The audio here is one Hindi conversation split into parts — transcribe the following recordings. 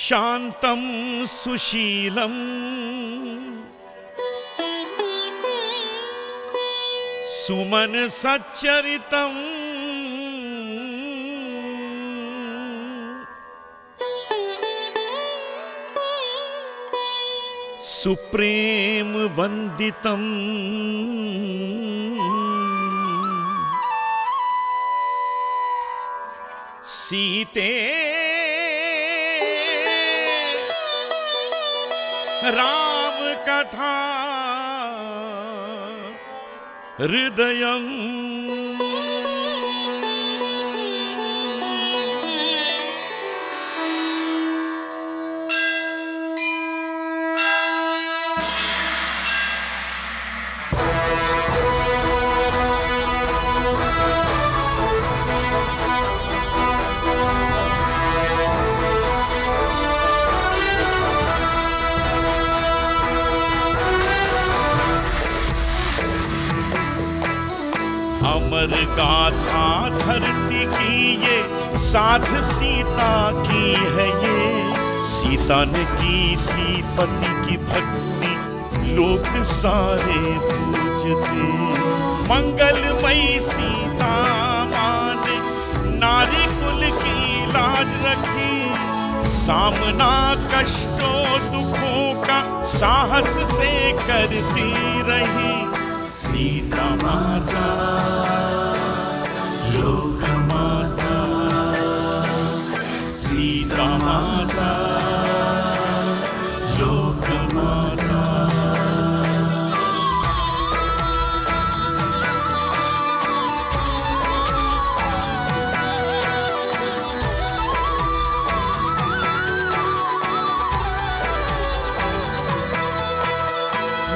शांतं सुशीलम् सुमन सच्चरितम् सुप्रेम वंदितम् सीते राम कथा हृदयम् अमर गाथा धरती की ये साध सीता की है ये। सीता ने की थी पति की भक्ति लोग सारे पूजते। मंगलमयी सीता माँ ने नारी कुल की लाज रखी। सामना कष्टों दुखों का साहस से करती रही। सीता माता लोक माता, सीता माता लोक माता।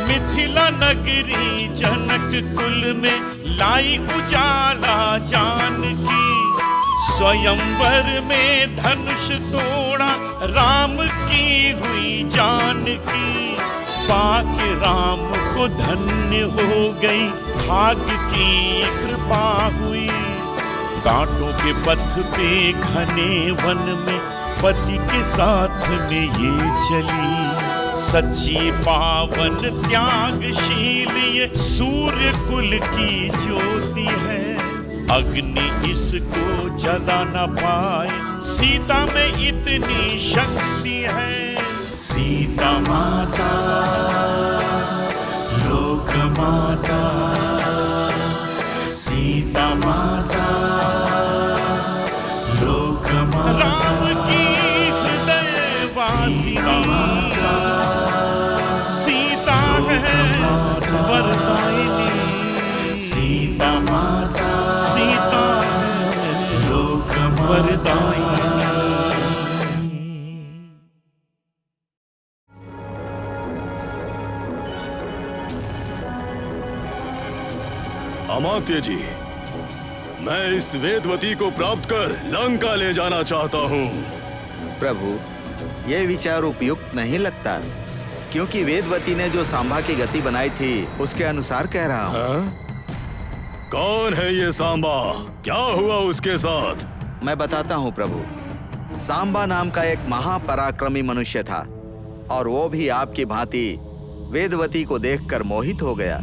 मिथिला नगरी जनक कुल में लाई उजाला जानकी। स्वयंवर में धनुष तोड़ा राम की हुई जानकी। पाके राम को धन्य हो गई भाग्य की कृपा हुई। कांटों के पथ पे घने वन में पति के साथ में ये चली। सच्ची पावन त्यागशील ये सूर्य कुल की ज्योति है। अग्नि इसको जला न पाए, सीता में इतनी शक्ति है। सीता माता लोक माता, सीता माता लोक माता। राम की हृदय वासिनी वरदायिनी। सीता माता, सीता लोक वरदायिनी। अमात्य जी, मैं इस वेदवती को प्राप्त कर लंका ले जाना चाहता हूँ। प्रभु, ये विचार उपयुक्त नहीं लगता, क्योंकि वेदवती ने जो सांबा की गति बनाई थी उसके अनुसार कह रहा हूँ। कौन है ये सांबा? क्या हुआ उसके साथ? मैं बताता हूँ प्रभु। सांबा नाम का एक महापराक्रमी मनुष्य था और वो भी आपकी भांति वेदवती को देखकर मोहित हो गया।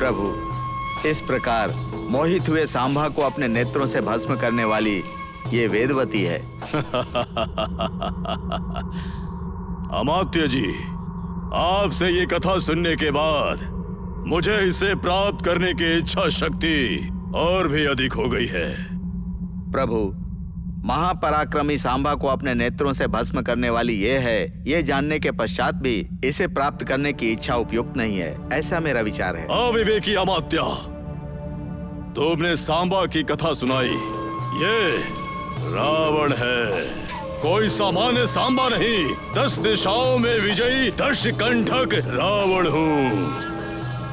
प्रभु, इस प्रकार मोहित हुए सांबा को अपने नेत्रों से भस्म करने वाली ये वेदवती है। अमात्य जी, आपसे ये कथा सुनने के बाद मुझे इसे प्राप्त करने की इच्छा शक्ति और भी अधिक हो गई है। प्रभु, महापराक्रमी सांबा को अपने नेत्रों से भस्म करने वाली ये है, ये जानने के पश्चात भी इसे प्राप्त करने की इच्छा उपयुक्त नहीं है, ऐसा मेरा विचार है। अविवेकी अमात्या, तुमने सांबा की कथा सुनाई। ये रावण है। कोई सामान्य सांबा नहीं, 10 दिशाओं में विजयी दशकंठक रावण हूँ।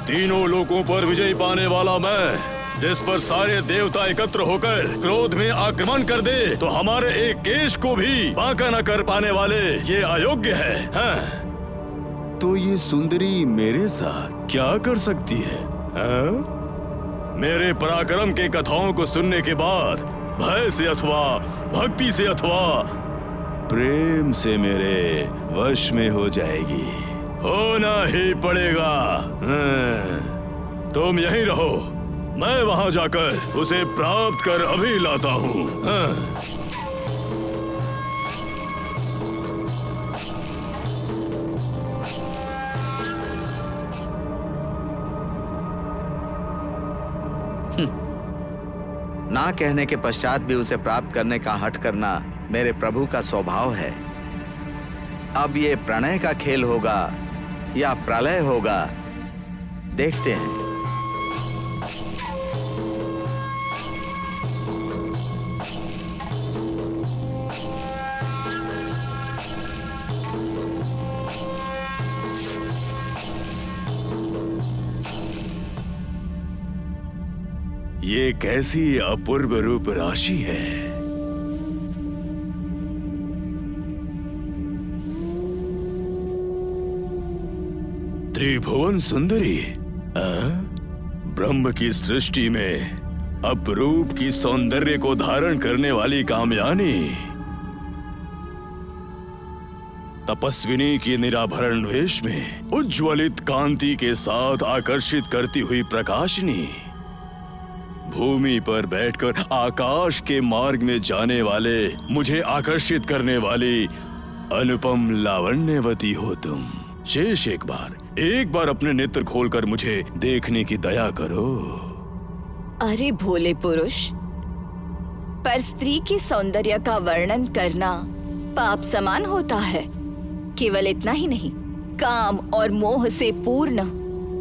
तीनों लोगों पर विजय पाने वाला मैं, जिस पर सारे देवता एकत्र होकर क्रोध में आक्रमण कर दे तो हमारे एक केश को भी बांका न कर पाने वाले ये अयोग्य है। हाँ? तो ये सुंदरी मेरे साथ क्या कर सकती है? हाँ? मेरे पराक्रम के कथाओं को सुनने के बाद भय से अथवा भक्ति से अथवा प्रेम से मेरे वश में हो जाएगी। होना ही पड़ेगा। तुम यहीं रहो, मैं वहां जाकर उसे प्राप्त कर अभी लाता हूँ। ना कहने के पश्चात भी उसे प्राप्त करने का हठ करना मेरे प्रभु का स्वभाव है। अब ये प्रणय का खेल होगा या प्रलय होगा, देखते हैं। ये कैसी अपूर्व रूप राशि है। त्रिभुवन सुंदरी, ब्रह्म की सृष्टि में अपरूप की सौंदर्य को धारण करने वाली कामयानी, तपस्विनी की निराभरण वेश में उज्ज्वलित कांति के साथ आकर्षित करती हुई प्रकाशिनी, भूमि पर बैठकर आकाश के मार्ग में जाने वाले मुझे आकर्षित करने वाली अनुपम लावण्यवती हो तुम। शेष एक बार अपने नेत्र खोलकर मुझे देखने की दया करो। अरे भोले पुरुष, पर स्त्री के सौंदर्य का वर्णन करना पाप समान होता है। केवल इतना ही नहीं, काम और मोह से पूर्ण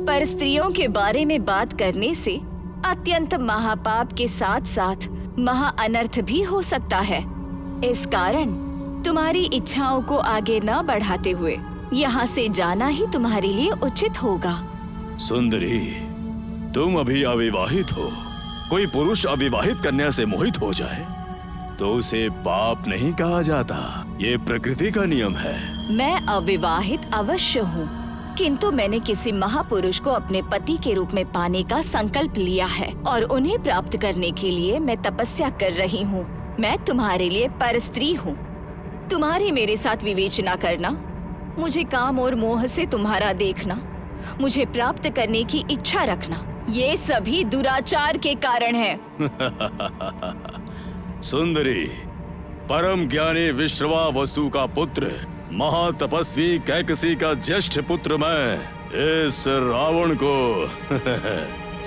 पर स्त्रियों के बारे में बात करने से अत्यंत महापाप के साथ साथ महा अनर्थ भी हो सकता है। इस कारण तुम्हारी इच्छाओं को आगे न बढ़ाते हुए यहाँ से जाना ही तुम्हारे लिए उचित होगा। सुंदरी, तुम अभी अविवाहित हो। कोई पुरुष अविवाहित कन्या से मोहित हो जाए तो उसे पाप नहीं कहा जाता, ये प्रकृति का नियम है। मैं अविवाहित अवश्य हूँ, किंतु मैंने किसी महापुरुष को अपने पति के रूप में पाने का संकल्प लिया है और उन्हें प्राप्त करने के लिए मैं तपस्या कर रही हूँ। मैं तुम्हारे लिए परस्त्री हूँ। तुम्हारी मेरे साथ विवेचना करना, मुझे काम और मोह से तुम्हारा देखना, मुझे प्राप्त करने की इच्छा रखना, ये सभी दुराचार के कारण है। सुंदरी, परम ज्ञानी विश्रवावसु का पुत्र, महातपस्वी कैकसी का ज्येष्ठ पुत्र मैं, इस रावण को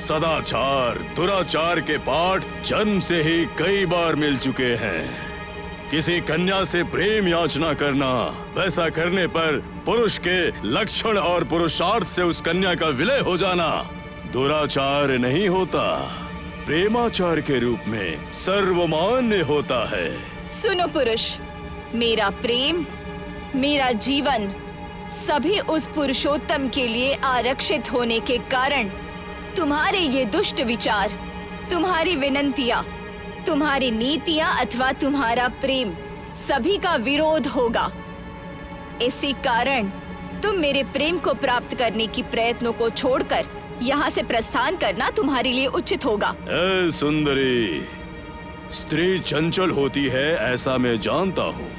सदाचार दुराचार के पाठ जन्म से ही कई बार मिल चुके हैं। किसी कन्या से प्रेम याचना करना, वैसा करने पर पुरुष के लक्षण और पुरुषार्थ से उस कन्या का विलय हो जाना दुराचार नहीं होता, प्रेमाचार के रूप में सर्वमान्य होता है। सुनो पुरुष, मेरा प्रेम, मेरा जीवन सभी उस पुरुषोत्तम के लिए आरक्षित होने के कारण तुम्हारे ये दुष्ट विचार, तुम्हारी विनंतियां, तुम्हारी नीतियां अथवा तुम्हारा प्रेम सभी का विरोध होगा। इसी कारण तुम मेरे प्रेम को प्राप्त करने की प्रयत्नों को छोड़कर यहाँ से प्रस्थान करना तुम्हारे लिए उचित होगा। ए सुंदरी, स्त्री चंचल होती है ऐसा मैं जानता हूँ।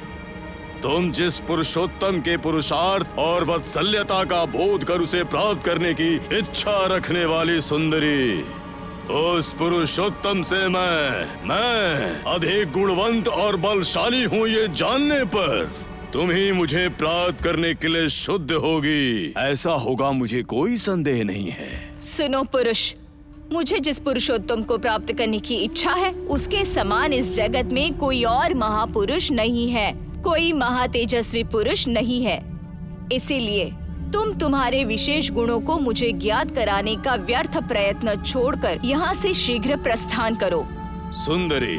तुम जिस पुरुषोत्तम के पुरुषार्थ और वात्सल्यता का बोध कर उसे प्राप्त करने की इच्छा रखने वाली सुंदरी, उस पुरुषोत्तम से मैं अधिक गुणवंत और बलशाली हूँ ये जानने पर तुम ही मुझे प्राप्त करने के लिए शुद्ध होगी, ऐसा होगा मुझे कोई संदेह नहीं है। सुनो पुरुष, मुझे जिस पुरुषोत्तम को प्राप्त करने की इच्छा है उसके समान इस जगत में कोई और महापुरुष नहीं है, कोई महातेजस्वी पुरुष नहीं है। इसीलिए तुम तुम्हारे विशेष गुणों को मुझे ज्ञात कराने का व्यर्थ प्रयत्न छोड़कर यहाँ से शीघ्र प्रस्थान करो। सुंदरी,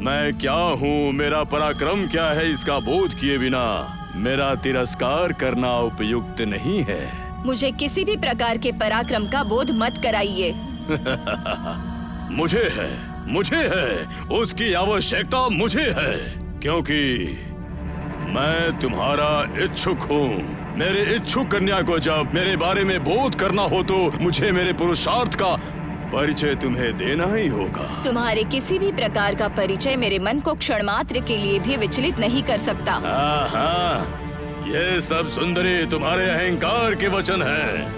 मैं क्या हूँ, मेरा पराक्रम क्या है, इसका बोध किए बिना मेरा तिरस्कार करना उपयुक्त नहीं है। मुझे किसी भी प्रकार के पराक्रम का बोध मत कराइए। मुझे है, उसकी आवश्यकता मुझे है, क्योंकि मैं तुम्हारा इच्छुक हूँ। मेरे इच्छुक कन्या को जब मेरे बारे में बोध करना हो तो मुझे मेरे पुरुषार्थ का परिचय तुम्हें देना ही होगा। तुम्हारे किसी भी प्रकार का परिचय मेरे मन को क्षण मात्र के लिए भी विचलित नहीं कर सकता। हाँ, ये सब सुंदरी तुम्हारे अहंकार के वचन हैं।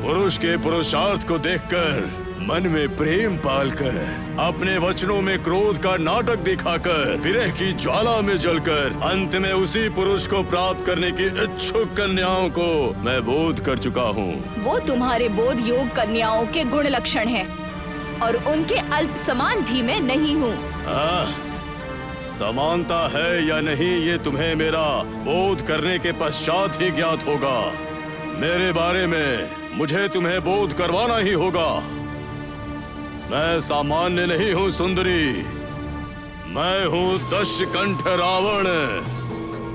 पुरुष के पुरुषार्थ को देखकर, मन में प्रेम पालकर, अपने वचनों में क्रोध का नाटक दिखाकर, विरह की ज्वाला में जलकर, अंत में उसी पुरुष को प्राप्त करने की इच्छुक कन्याओं को मैं बोध कर चुका हूँ। वो तुम्हारे बोध योग कन्याओं के गुण लक्षण हैं, और उनके अल्प समान भी मैं नहीं हूँ। समानता है या नहीं ये तुम्हें मेरा बोध करने के पश्चात ही ज्ञात होगा। मेरे बारे में मुझे तुम्हें बोध करवाना ही होगा। मैं सामान्य नहीं हूँ सुंदरी, मैं हूँ दशकंठ रावण।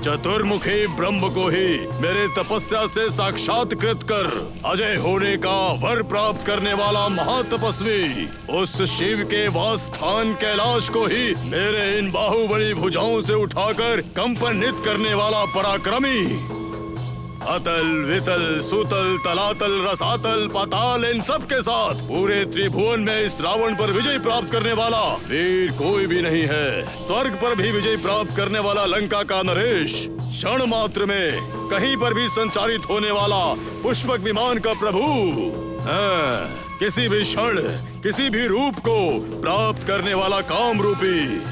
चतुर्मुखी ब्रह्म को ही मेरे तपस्या से साक्षात्कृत कर अजय होने का वर प्राप्त करने वाला महातपस्वी, उस शिव के वास स्थान कैलाश को ही मेरे इन बाहुबली भुजाओं से उठाकर कंपनित करने वाला पराक्रमी, अतल वितल सुतल तलातल रसातल पाताल इन सब के साथ पूरे त्रिभुवन में इस रावण पर विजय प्राप्त करने वाला वीर कोई भी नहीं है। स्वर्ग पर भी विजय प्राप्त करने वाला लंका का नरेश, क्षण मात्र में कहीं पर भी संचारित होने वाला पुष्पक विमान का प्रभु, किसी भी क्षण किसी भी रूप को प्राप्त करने वाला काम रूपी,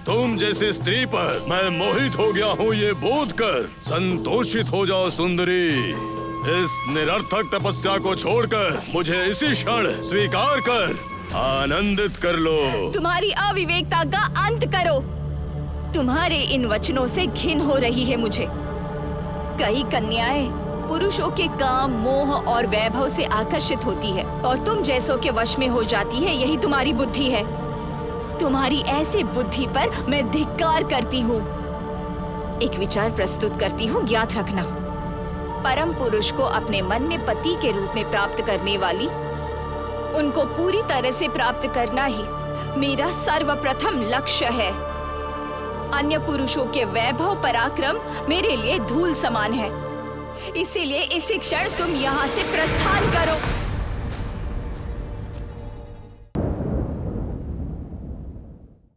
तुम जैसी स्त्री पर मैं मोहित हो गया हूँ ये बोध कर संतोषित हो जाओ सुंदरी। इस निरर्थक तपस्या को छोड़कर मुझे इसी क्षण स्वीकार कर आनंदित कर लो। तुम्हारी अविवेकता का अंत करो। तुम्हारे इन वचनों से घिन हो रही है मुझे। कई कन्याएं पुरुषों के काम, मोह और वैभव से आकर्षित होती है और तुम जैसों के वश में हो जाती है। यही तुम्हारी बुद्धि है। तुम्हारी ऐसी बुद्धि पर मैं धिक्कार करती हूँ। एक विचार प्रस्तुत करती हूँ, ज्ञात रखना। परम पुरुष को अपने मन में पति के रूप में प्राप्त करने वाली, उनको पूरी तरह से प्राप्त करना ही मेरा सर्वप्रथम लक्ष्य है। अन्य पुरुषों के वैभव पराक्रम मेरे लिए धूल समान है। इसीलिए इसी क्षण तुम यहाँ से प्रस्थान करो।